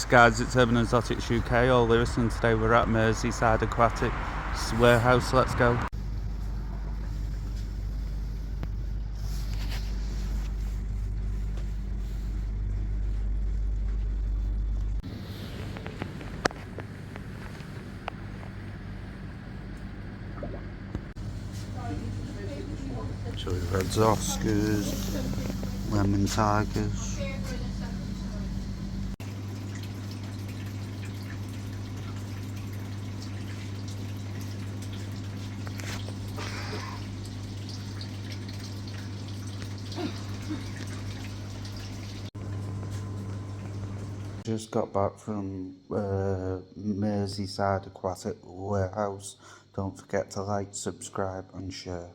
guys, it's Aquatics UK, all Lewis, and today we're at Merseyside Aquatics warehouse. Let's go. So we've had Oscars, lemon tigers. Just got back from Merseyside Aquatic Warehouse. Don't forget to like, subscribe and share.